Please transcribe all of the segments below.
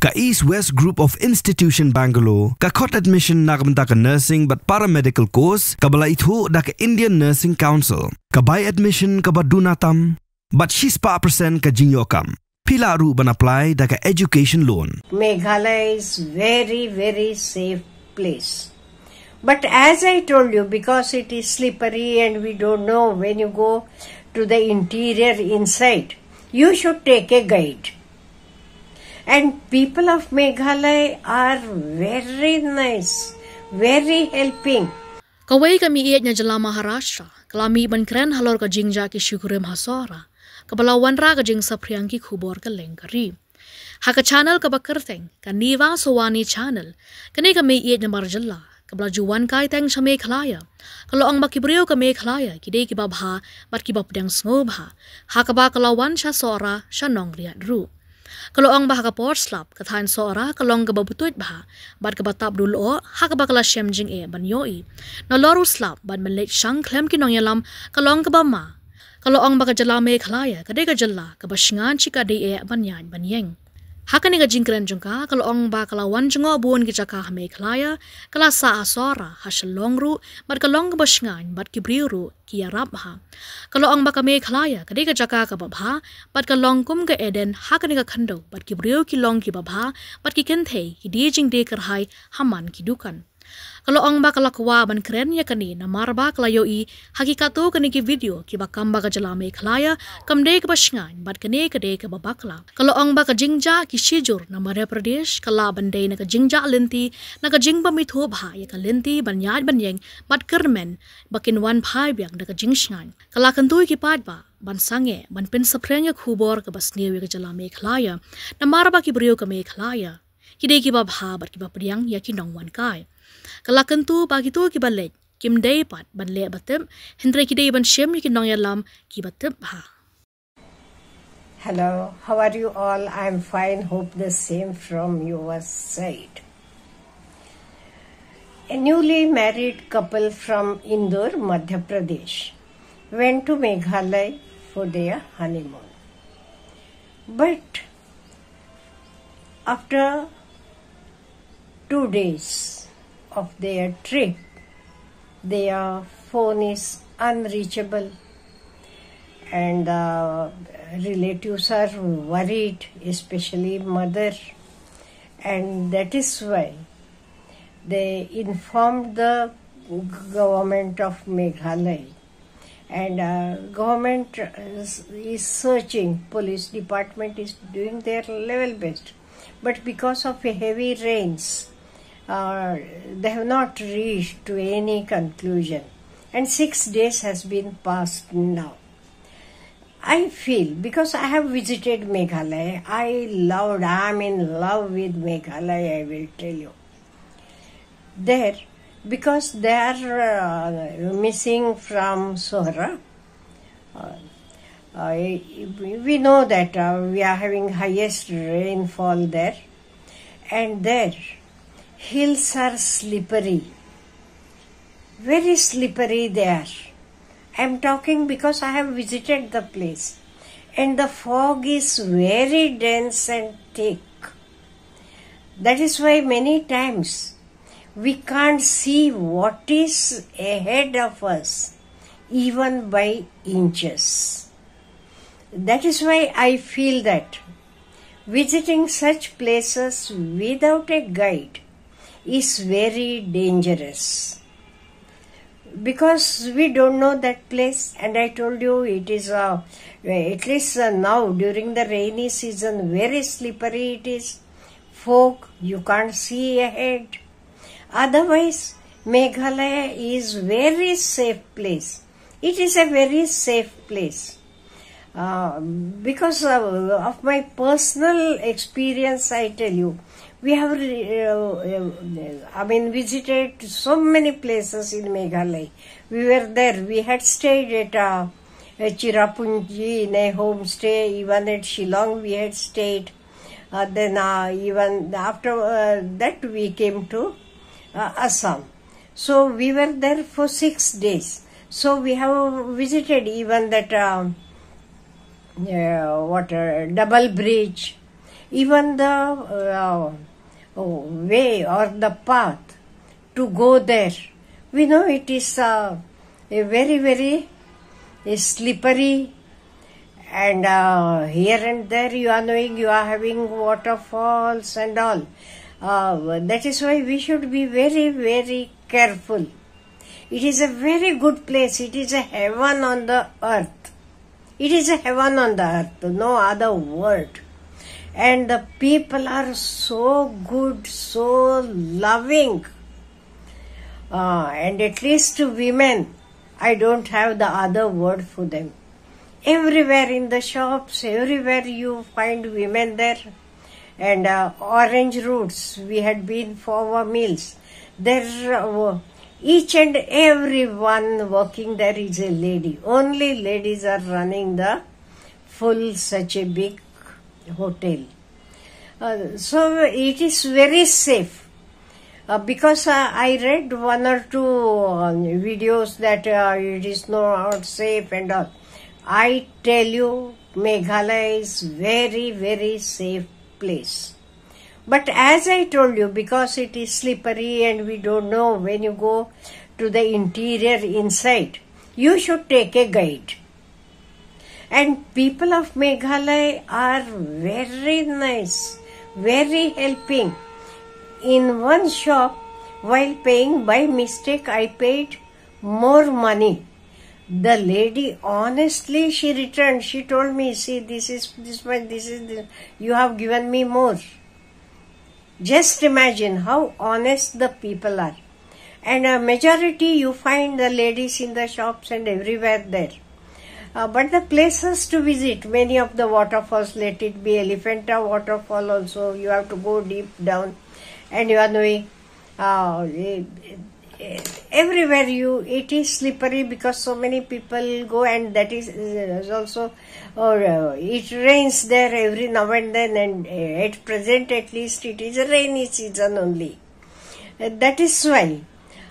Ka East West Group of Institution Bangalore, ka khot admission nakamta ka nursing but paramedical course, ka bala ithu da ka Indian Nursing Council, ka buy admission ka badunatam, but shispa percent ka jinyokam. Pila ru ban apply da ka education loan. Meghalaya is very, very safe place. But as I told you, because it is slippery and we don't know when you go to the interior inside, you should take a guide. And people of Meghalaya are very nice, very helping. Kawai kami iat nya jala Maharashtra, kalami ban kren halor ka jingja ki syukurim hasora, kabalawan ra ka jing sapriang ki khubor ka lengkari. Haka channel ka bakerteng, ka niwa sowani channel, kani kami iat nya marjalla, kabla juwan kai teng sa Meghalaya. Kalau ang makibriyo ka Meghalaya, kidei ki babha, bat ki bapdang snobha, haka ba kalawan siya sora, siya nong riat ru. Kalau ang bah ka port slap kathain sora kalong ka babutut bah bad ka batap dulo ha ka bakala shemjing ban yoi na loru slap bad manlet shang klem kinong yalam kalong ka bama kalau ang baka jala Meghalaya kade ka jala ka basngan chika de ban yan ban yeng ha ka ni ka jingkren jungka kalau ang ba kalawan jungo buon ki jaka Meghalaya kala sa asora ha shalong ru bad kalong ka basngan bad ki briuru ki arab ha kalau ang baka Meghalaya kade ka jaka ka babha bad kalong kum ka eden ha ka ni ka khando bad ki briu ki long ki babha bad ki kenthe ki de jing de karhai haman ki dukan kalau ang baka lakwa ban kren ya kani na marba klayo I hakikatu kani ki video ki bakam baka jala Meghalaya kamde ka basngan bad kane kade ka babakla kalau ang baka jingja ki shijur na Madhya Pradesh kala bandai na ka jingja lenti na ka jingba mitho bha ya ka lenti banyad banyeng bad kermen bakin wan phai byang na ka jingsngan kala kantu ki padba ban sange ban pin sapreng ya khubor ka basnewi ka jala Meghalaya na marba ki brio ka Meghalaya kide ki babha bad ki bapriang ya ki nongwan kai kala kantu bagi tu ki balet kim dei pat ban le batem hindre ki dei ban shem ki nong yalam ki batem ha. Hello, how are you all? I'm fine, hope the same from your side. A newly married couple from Indore, Madhya Pradesh went to Meghalaya for their honeymoon. But after 2 days of their trip, their phone is unreachable and relatives are worried, especially mother, and that is why they informed the government of Meghalaya, and government is searching, police department is doing their level best, but because of heavy rains they have not reached to any conclusion, and 6 days has been passed now. I feel, because I have visited Meghalaya, I am in love with Meghalaya, I will tell you. There, because they are missing from Sohra, we know that we are having highest rainfall there, and there hills are slippery, very slippery there. I am talking because I have visited the place, and the fog is very dense and thick. That is why many times we can't see what is ahead of us, even by inches. That is why I feel that visiting such places without a guide is very dangerous, because we don't know that place, and I told you it is at least now during the rainy season very slippery it is, fog, you can't see ahead. Otherwise Meghalaya is very safe place. It is a very safe place. Because of my personal experience, I tell you, we have visited so many places in Meghalaya. We were there. We had stayed at Chirapunji in a homestay. Even at Shillong we had stayed. Then even after that we came to Assam. So we were there for 6 days. So we have visited even that double bridge. even the way or the path to go there. We know it is a very, very slippery, and here and there you are knowing you are having waterfalls and all. That is why we should be very, very careful. It is a very good place. It is a heaven on the earth. It is a heaven on the earth, no other word. And the people are so good, so loving. And at least to women, I don't have the other word for them. Everywhere in the shops, everywhere you find women there. And orange roots, we had been for our meals. There, each and every one working there is a lady. Only ladies are running the full such a big hotel. So it is very safe. Because I read one or two videos that it is not safe and all. I tell you, Meghalaya is very, very safe place. But as I told you, because it is slippery and we don't know when you go to the interior inside, you should take a guide. And people of Meghalaya are very nice, very helping. In one shop, while paying by mistake, I paid more money. The lady, honestly, she returned. She told me, see, this is much, you have given me more. Just imagine how honest the people are. And a majority, you find the ladies in the shops and everywhere there. But the places to visit, many of the waterfalls, let it be Elephanta waterfall also, you have to go deep down. And you are knowing, everywhere it is slippery because so many people go, and that is also, it rains there every now and then, and at present at least it is a rainy season only. That is why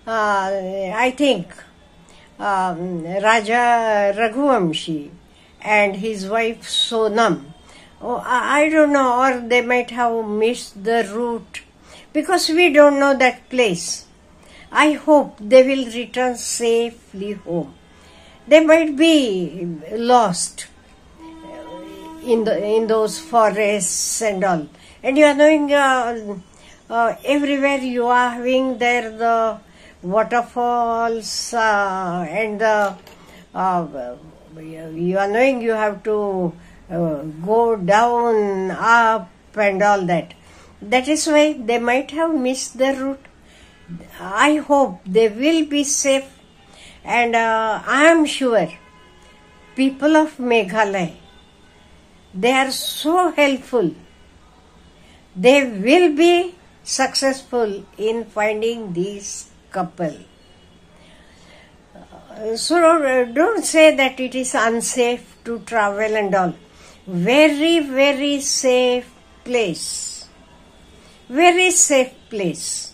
I think Raja Raghuvamshi and his wife Sonam, I don't know, or they might have missed the route, because we don't know that place. I hope they will return safely home. They might be lost in those forests and all. And you are knowing everywhere you are having there the waterfalls and you are knowing you have to go down, up and all that. That is why they might have missed the route. I hope they will be safe, and I am sure people of Meghalaya, they are so helpful. They will be successful in finding this couple. So don't say that it is unsafe to travel and all. Very, very safe place. Very safe place.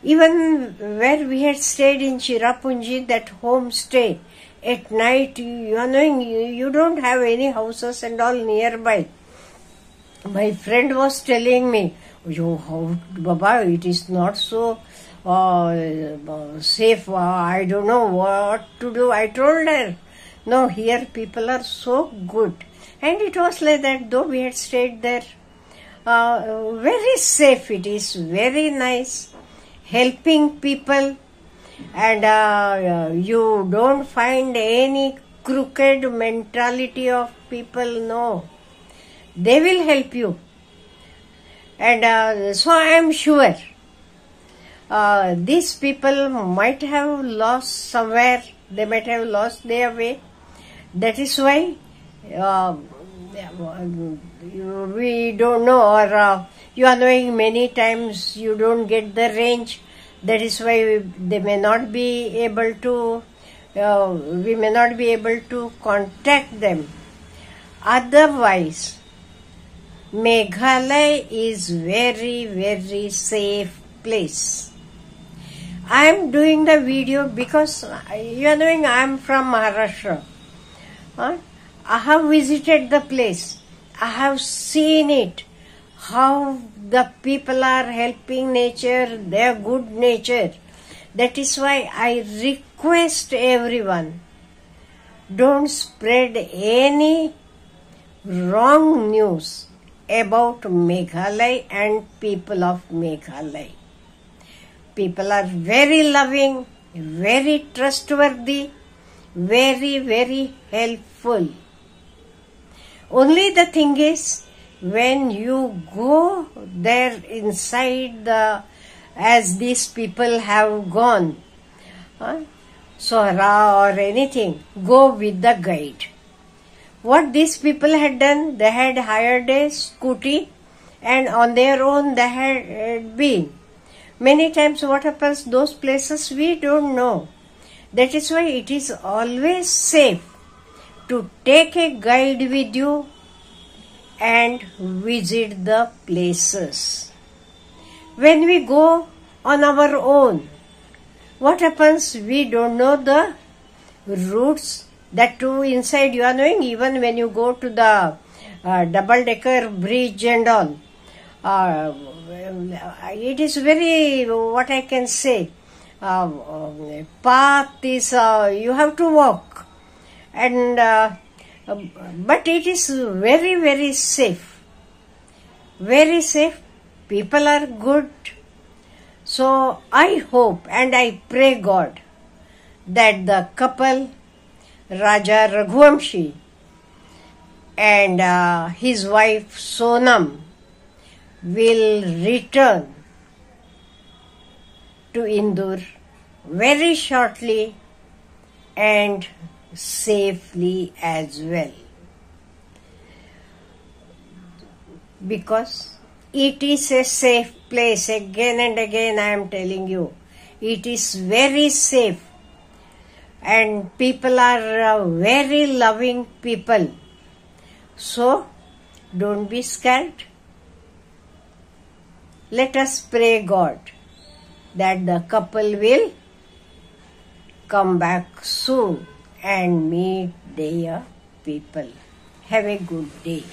Even where we had stayed in Cherrapunji, that homestay, at night, you are knowing, you don't have any houses and all nearby. My friend was telling me, Baba, it is not so safe. I don't know what to do. I told her, no, here people are so good. And it was like that, though we had stayed there. Very safe it is, very nice, helping people, and you don't find any crooked mentality of people, no. They will help you. And so I am sure these people might have lost somewhere, they might have lost their way. That is why we don't know, or you are knowing many times you don't get the range. That is why they may not be able to, we may not be able to contact them. Otherwise, Meghalaya is very, very safe place. I am doing the video because you are knowing I am from Maharashtra. I have visited the place. I have seen it, how the people are helping nature, their good nature. That is why I request everyone, don't spread any wrong news about Meghalaya and people of Meghalaya. People are very loving, very trustworthy, very, very helpful. Only the thing is, when you go there inside as these people have gone, Sohra or anything, go with the guide. What these people had done, they had hired a scooty and on their own they had been. Many times what happens, those places we don't know. That is why it is always safe to take a guide with you and visit the places. When we go on our own, what happens? We don't know the routes. That too inside you are knowing, even when you go to the double-decker bridge and all. It is very, what I can say, path is, you have to walk. And but it is very, very safe. Very safe. People are good. So I hope and I pray God that the couple, Raja Raghuvamshi and his wife Sonam, will return to Indur very shortly and safely as well. Because it is a safe place. Again and again I am telling you, it is very safe. And people are very loving people. So, don't be scared. Let us pray God that the couple will come back soon and meet their people. Have a good day.